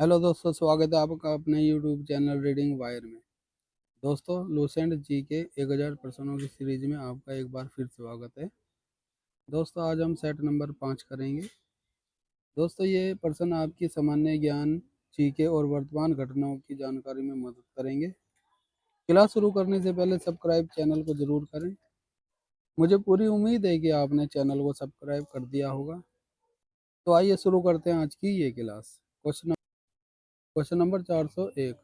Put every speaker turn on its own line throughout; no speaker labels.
Hello दोस्तों, स्वागत है आपका अपने यूट्यूब चैनल रीडिंग वायर में। दोस्तों, लूसेंट जी के 1000 प्रश्नों की सीरीज में आपका एक बार फिर स्वागत है। दोस्तों, आज हम सेट नंबर 5 करेंगे। दोस्तों, ये प्रश्न आपकी सामान्य ज्ञान जी के और वर्तमान घटनाओं की जानकारी में मदद करेंगे। क्लास शुरू करने से पहले सब्सक्राइब चैनल को जरूर करें। मुझे पूरी उम्मीद है कि आपने चैनल को सब्सक्राइब कर दिया होगा। तो आइए शुरू करते हैं आज की ये क्लास। Question number 401।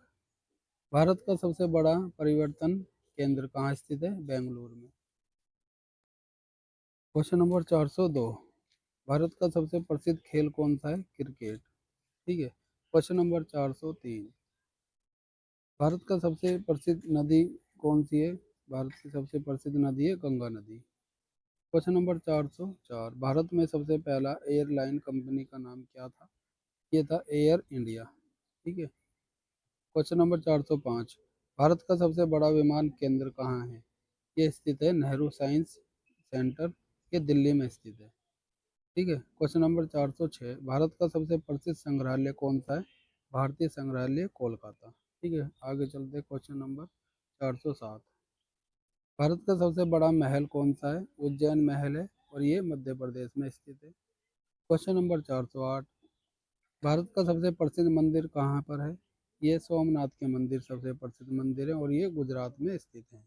भारत का सबसे बड़ा परिवर्तन केंद्र कहाँ स्थित है? बेंगलुरु में। Question number 402। भारत का सबसे प्रसिद्ध खेल कौन सा है? क्रिकेट। ठीक है। Question number 403। भारत का सबसे प्रसिद्ध नदी कौन सी है? भारत की सबसे प्रसिद्ध नदी है गंगा नदी। Question number 404। भारत में सबसे पहला एयरलाइन कंपनी का नाम क्या था? ये था एयर इंडिया। ठीक है। Question number 405। भारत का सबसे बड़ा विमान केंद्र कहाँ है? ये स्थित है नेहरू साइंस सेंटर, ये दिल्ली में स्थित है। ठीक है। Question number 406। भारत का सबसे प्रसिद्ध संग्रहालय कौन सा है? भारतीय संग्रहालय कोलकाता। ठीक है। आगे चलते क्वेश्चन नंबर 407। भारत का सबसे बड़ा महल कौन सा है? उज्जैन महल है और ये मध्य प्रदेश में स्थित है। Question number 408। भारत का सबसे प्रसिद्ध मंदिर कहाँ पर है? ये सोमनाथ के मंदिर सबसे प्रसिद्ध मंदिर है और ये गुजरात में स्थित है।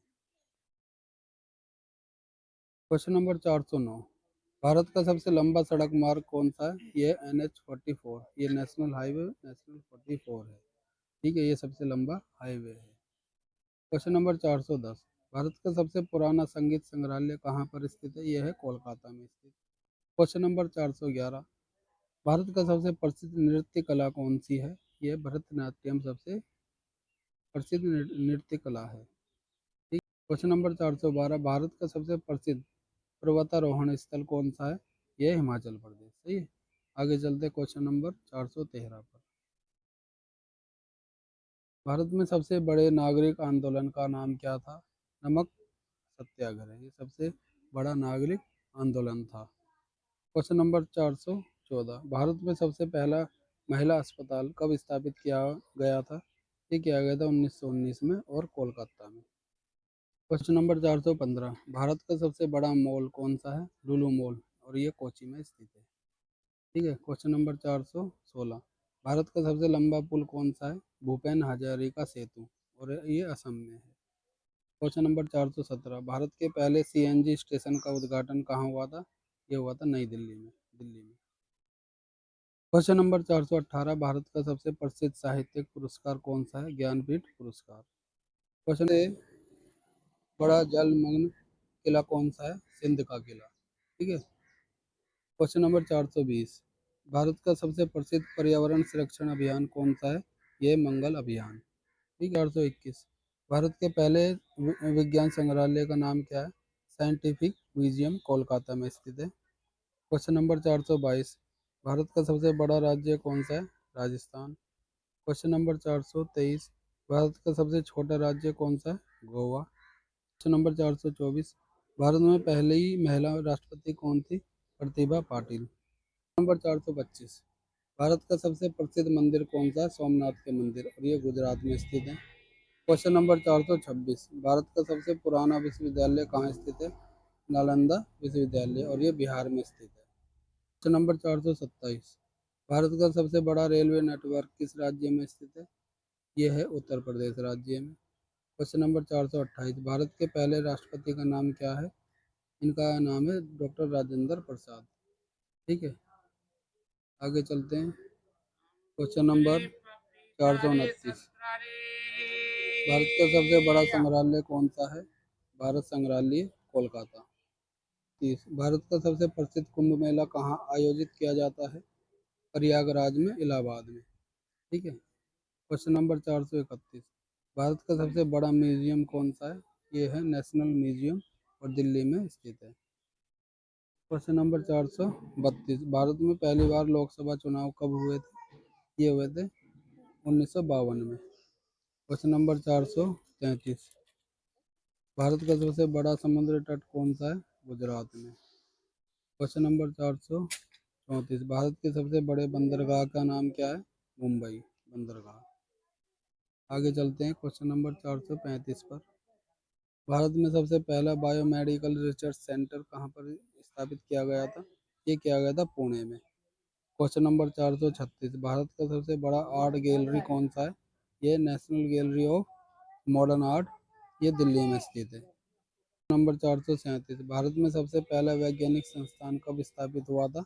Question number 409। भारत का सबसे लंबा सड़क मार्ग कौन सा है? ये NH44, ये नेशनल हाईवे नेशनल 44 है। ठीक है, ये सबसे लंबा हाईवे है। Question number 410। भारत का सबसे पुराना संगीत संग्रहालय कहाँ पर स्थित है? यह है कोलकाता में स्थित। Question number 411। भारत का सबसे प्रसिद्ध नृत्य कला कौन सी है? यह भरतनाट्यम सबसे प्रसिद्ध नृत्य कला है। ठीक। Question number 412। भारत का सबसे प्रसिद्ध पर्वतारोहण स्थल कौन सा है? यह हिमाचल प्रदेश। सही है। आगे चलते क्वेश्चन नंबर 413 पर। भारत में सबसे बड़े नागरिक आंदोलन का नाम क्या था? नमक सत्याग्रह, ये सबसे बड़ा नागरिक आंदोलन था। Question number 414। भारत में सबसे पहला महिला अस्पताल कब स्थापित किया गया था? ये किया गया था 1919 में और कोलकाता में। Question number 415। भारत का सबसे बड़ा मॉल कौन सा है? लुलु मॉल और ये कोची में स्थित है। ठीक है। Question number 416। भारत का सबसे लंबा पुल कौन सा है? भूपेन हजारिका सेतु और ये असम में है। Question number 417। भारत के पहले CNG स्टेशन का उद्घाटन कहाँ हुआ था? ये हुआ था नई दिल्ली में, दिल्ली में। Question number 418। भारत का सबसे प्रसिद्ध साहित्यिक पुरस्कार कौन सा है? ज्ञानपीठ पुरस्कार। क्वेश्चन है, बड़ा जलमग्न किला कौन सा है? सिंध का किला। ठीक है। Question number 420। भारत का सबसे प्रसिद्ध पर्यावरण संरक्षण अभियान कौन सा है? ये मंगल अभियान। ठीक है। 421। भारत के पहले विज्ञान संग्रहालय का नाम क्या है? साइंटिफिक म्यूजियम कोलकाता में स्थित है। Question number 422। भारत का सबसे बड़ा राज्य कौन सा है? राजस्थान। Question number 423। भारत का सबसे छोटा राज्य कौन सा है? गोवा। Question number 424। भारत में पहली महिला राष्ट्रपति कौन थी? प्रतिभा पाटिल। नंबर 425। भारत का सबसे प्रसिद्ध मंदिर कौन सा है? सोमनाथ के मंदिर और ये गुजरात में स्थित है। Question number 426। भारत का सबसे पुराना विश्वविद्यालय कहाँ स्थित है? नालंदा विश्वविद्यालय और ये बिहार में स्थित है। Question number 427। भारत का सबसे बड़ा रेलवे नेटवर्क किस राज्य में स्थित है? ये है उत्तर प्रदेश राज्य में। Question number 428। भारत के पहले राष्ट्रपति का नाम क्या है? इनका नाम है डॉक्टर राजेंद्र प्रसाद। ठीक है। आगे चलते हैं। Question number 429। भारत का सबसे बड़ा संग्रहालय कौन सा है? भारत संग्रहालय कोलकाता। 30। भारत का सबसे प्रसिद्ध कुंभ मेला कहाँ आयोजित किया जाता है? प्रयागराज में, इलाहाबाद में। ठीक है। Question number 431। भारत का सबसे बड़ा म्यूजियम कौन सा है? ये है नेशनल म्यूजियम और दिल्ली में स्थित है। Question number 432। भारत में पहली बार लोकसभा चुनाव कब हुए थे? ये हुए थे 1952 में। Question number 433। भारत का सबसे बड़ा समुद्र तट कौन सा है? गुजरात में। Question number 434। भारत के सबसे बड़े बंदरगाह का नाम क्या है? मुंबई। बंदरगाह। आगे चलते हैं क्वेश्चन नंबर 435 पर। भारत में सबसे पहला बायोमेडिकल रिसर्च सेंटर कहाँ पर स्थापित किया गया था? ये किया गया था पुणे में। क्वेश्चन नंबर 436, भारत का सबसे बड़ा आर्ट गैलरी कौन सा है? ये national gallery of modern art, ये दिल्ली में स्थित है। नंबर 437, भारत में सबसे पहला वैज्ञानिक संस्थान कब स्थापित हुआ था?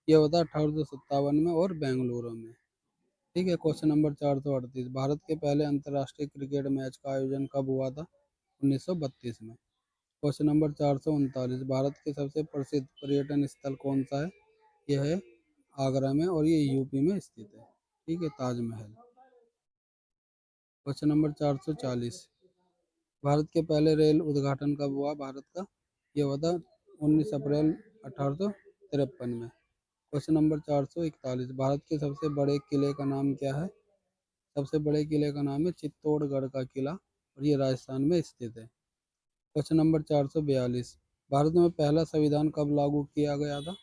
ये हुआ था 1857 में और बेंगलुरु में। ठीक है। क्वेश्चन नंबर 438, भारत के पहले अंतर्राष्ट्रीय क्रिकेट मैच का आयोजन कब हुआ था? 1932 में। क्वेश्चन नंबर 439, भारत के सबसे प्रसिद्ध पर्यटन स्थल कौन सा है? यह है आगरा में और ये यूपी में स्थित है। ठीक है, ताजमहल। क्वेश्चन नंबर 440, भारत के पहले रेल उद्घाटन कब हुआ भारत का? ये हुआ था 19 अप्रैल 1853 में। क्वेश्चन नंबर 441, भारत के सबसे बड़े किले का नाम क्या है? सबसे बड़े किले का नाम है चित्तौड़गढ़ का किला और ये राजस्थान में स्थित है। क्वेश्चन नंबर 442, भारत में पहला संविधान कब लागू किया गया था?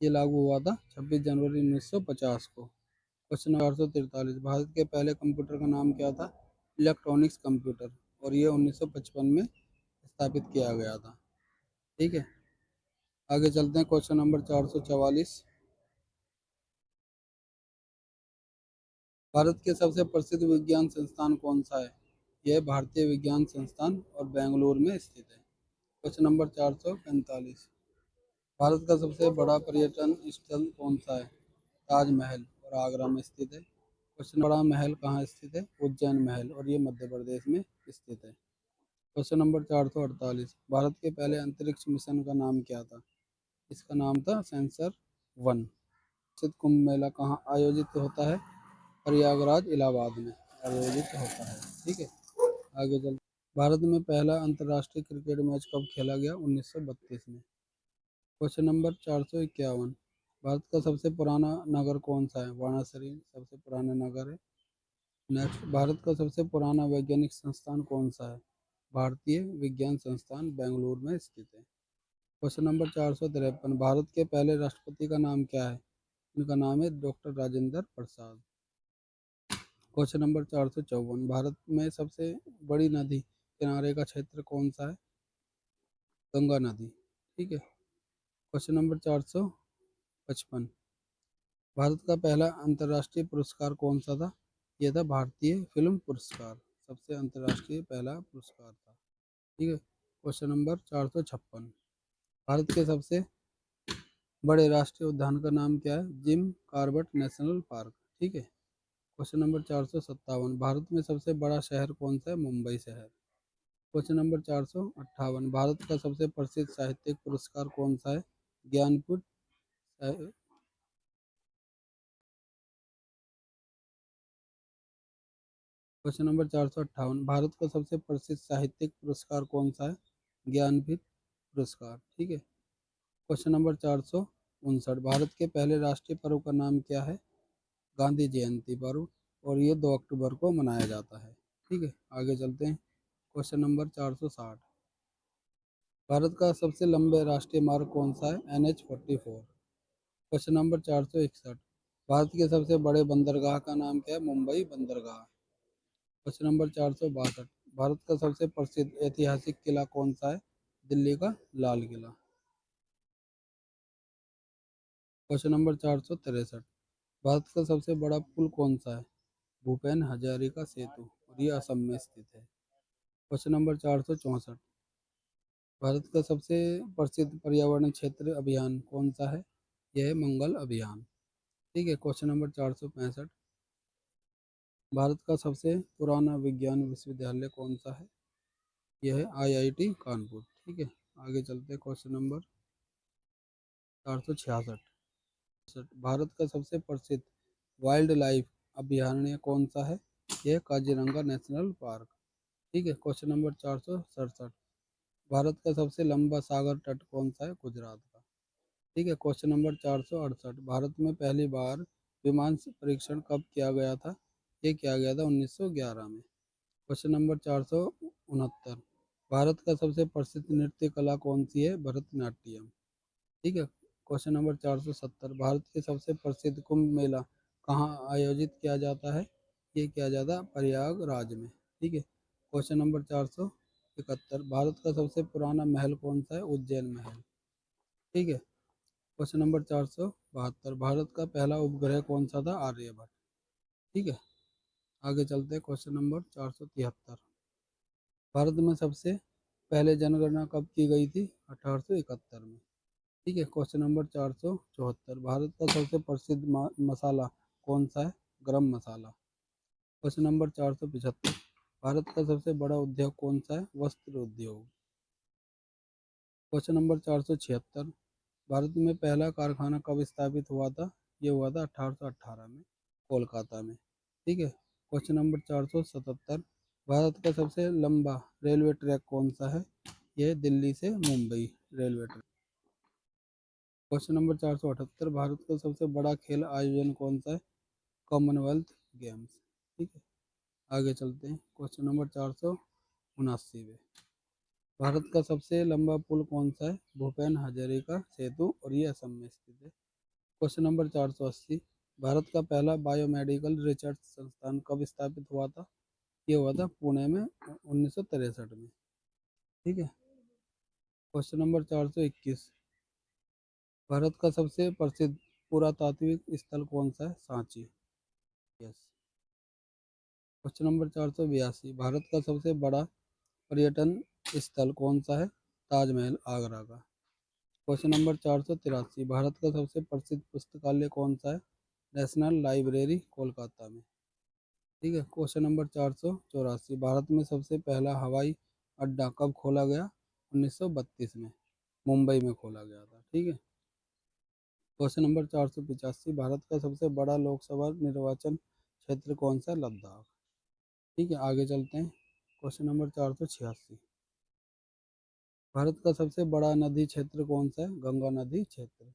ये लागू हुआ था 26 जनवरी 1950 को। क्वेश्चन नंबर 443, भारत के पहले कंप्यूटर का नाम क्या था? इलेक्ट्रॉनिक्स कंप्यूटर और ये 1955 में स्थापित किया गया था। ठीक है। आगे चलते हैं क्वेश्चन नंबर 444, भारत के सबसे प्रसिद्ध विज्ञान संस्थान कौन सा है? यह भारतीय विज्ञान संस्थान और बेंगलुरु में स्थित है। क्वेश्चन नंबर 445, भारत का सबसे बड़ा पर्यटन स्थल कौन सा है? ताजमहल और आगरा में स्थित है। क्वेश्चन, बड़ा महल कहाँ स्थित है? उज्जैन महल और ये मध्य प्रदेश में स्थित है। क्वेश्चन नंबर 448, भारत के पहले अंतरिक्ष मिशन का नाम क्या था? इसका नाम था सेंसर वन। प्रसिद्ध कुंभ मेला कहाँ आयोजित होता है? प्रयागराज इलाहाबाद में आयोजित होता है। ठीक है। आगे चल, भारत में पहला अंतर्राष्ट्रीय क्रिकेट मैच कब खेला गया? 1932 में। क्वेश्चन नंबर 451, भारत का सबसे पुराना नगर कौन सा है? वाराणसी सबसे पुराना नगर है। नेक्स्ट, भारत का सबसे पुराना वैज्ञानिक संस्थान कौन सा है? भारतीय विज्ञान संस्थान बेंगलुरु में स्थित है। क्वेश्चन नंबर 453, भारत के पहले राष्ट्रपति का नाम क्या है? इनका नाम है doctor Rajendra Prasad. Question number 454, Bharat में सबसे बड़ी नदी किनारे का क्षेत्र कौन सा है? गंगा नदी। ठीक है। क्वेश्चन नंबर 455, भारत का पहला अंतर्राष्ट्रीय पुरस्कार कौन सा था? यह था भारतीय फिल्म पुरस्कार, सबसे अंतर्राष्ट्रीय पहला पुरस्कार था। ठीक है। क्वेश्चन नंबर 456, भारत के सबसे बड़े राष्ट्रीय उद्यान का नाम क्या है? Jim Corbett national park. ठीक है। क्वेश्चन नंबर 457, भारत में सबसे बड़ा शहर कौन सा है? मुंबई शहर। क्वेश्चन नंबर 458, भारत का सबसे प्रसिद्ध साहित्यिक पुरस्कार कौन सा है? ज्ञानपीठ। क्वेश्चन नंबर 458, भारत का सबसे प्रसिद्ध साहित्यिक पुरस्कार कौन सा है? ज्ञानपीठ पुरस्कार। ठीक है। क्वेश्चन नंबर 459, भारत के पहले राष्ट्रीय पर्व का नाम क्या है? गांधी जयंती पर्व और ये 2 अक्टूबर को मनाया जाता है। ठीक है। आगे चलते हैं क्वेश्चन नंबर 460, भारत का सबसे लंबे राष्ट्रीय मार्ग कौन सा है? NH-44। क्वेश्चन नंबर 461, भारत के सबसे बड़े बंदरगाह का नाम क्या है? मुंबई बंदरगाह। क्वेश्चन नंबर 462, भारत का सबसे प्रसिद्ध ऐतिहासिक किला कौन सा है? दिल्ली का लाल किला। क्वेश्चन नंबर 463, भारत का सबसे बड़ा पुल कौन सा है? भूपेन हजारिका सेतु और ये असम में स्थित है। क्वेश्चन नंबर 464, भारत का सबसे प्रसिद्ध पर्यावरण क्षेत्र अभियान कौन सा है? यह है मंगल अभियान। ठीक है। क्वेश्चन नंबर 465, भारत का सबसे पुराना विज्ञान विश्वविद्यालय कौन सा है? यह है IIT कानपुर। ठीक है। आगे चलते हैं क्वेश्चन नंबर 466, भारत का सबसे प्रसिद्ध वाइल्ड लाइफ अभयारण्य कौन सा है? यह काजीरंगा नेशनल पार्क। ठीक है। क्वेश्चन नंबर 467, भारत का सबसे लंबा सागर तट कौन सा है? गुजरात का। ठीक है। क्वेश्चन नंबर 468, भारत में पहली बार विमान परीक्षण कब किया गया था? ये किया गया था 1911 में। क्वेश्चन नंबर 469, भारत का सबसे प्रसिद्ध नृत्य कला कौन सी है? भरतनाट्यम। ठीक है। क्वेश्चन नंबर 470, भारत के सबसे प्रसिद्ध कुंभ मेला कहाँ आयोजित किया जाता है? ये किया जाता है प्रयागराज में। ठीक है। क्वेश्चन नंबर 471, भारत का सबसे पुराना महल कौन सा है? उज्जैन महल। ठीक है। क्वेश्चन नंबर 472, भारत का पहला उपग्रह कौन सा था? आर्यभट्ट। ठीक है। आगे चलते हैं। क्वेश्चन नंबर 473, भारत में सबसे पहले जनगणना कब की गई थी? 1871 में। ठीक है। क्वेश्चन नंबर 474, भारत का सबसे प्रसिद्ध मसाला कौन सा है? गरम मसाला। क्वेश्चन नंबर 475, भारत का सबसे बड़ा उद्योग कौन सा है? वस्त्र उद्योग। क्वेश्चन नंबर 476, भारत में पहला कारखाना कब स्थापित हुआ था? ये हुआ था 1818 में, कोलकाता में। ठीक है। क्वेश्चन नंबर 477, भारत का सबसे लंबा रेलवे ट्रैक कौन सा है? यह दिल्ली से Mumbai railway track. Question number 478, Bharat का सबसे बड़ा खेल आयोजन कौन सा है? Commonwealth games. ठीक है। आगे चलते हैं। क्वेश्चन नंबर 479, भारत का सबसे लंबा पुल कौन सा है? भूपेन हजारिका सेतु, और ये असम में स्थित है। क्वेश्चन नंबर 480, भारत का पहला बायोमेडिकल रिसर्च संस्थान कब स्थापित हुआ था? ये हुआ था पुणे में 1963 में। ठीक है। क्वेश्चन नंबर 421, भारत का सबसे प्रसिद्ध पुरातात्विक स्थल कौन सा है? Sanchi. Yes. Question number 482, Bharat का सबसे बड़ा पर्यटन स्थल कौन सा है? ताजमहल आगरा का। क्वेश्चन नंबर 483, भारत का सबसे प्रसिद्ध पुस्तकालय कौन सा है? नेशनल लाइब्रेरी कोलकाता में। ठीक है। क्वेश्चन नंबर 484, भारत में सबसे पहला हवाई अड्डा कब खोला गया? 1932 में, मुंबई में खोला गया था। ठीक है। क्वेश्चन नंबर 485, भारत का सबसे बड़ा लोकसभा निर्वाचन क्षेत्र कौन सा? लद्दाख। ठीक है। आगे चलते हैं। क्वेश्चन नंबर 486, भारत का सबसे बड़ा नदी क्षेत्र कौन सा है? गंगा नदी क्षेत्र।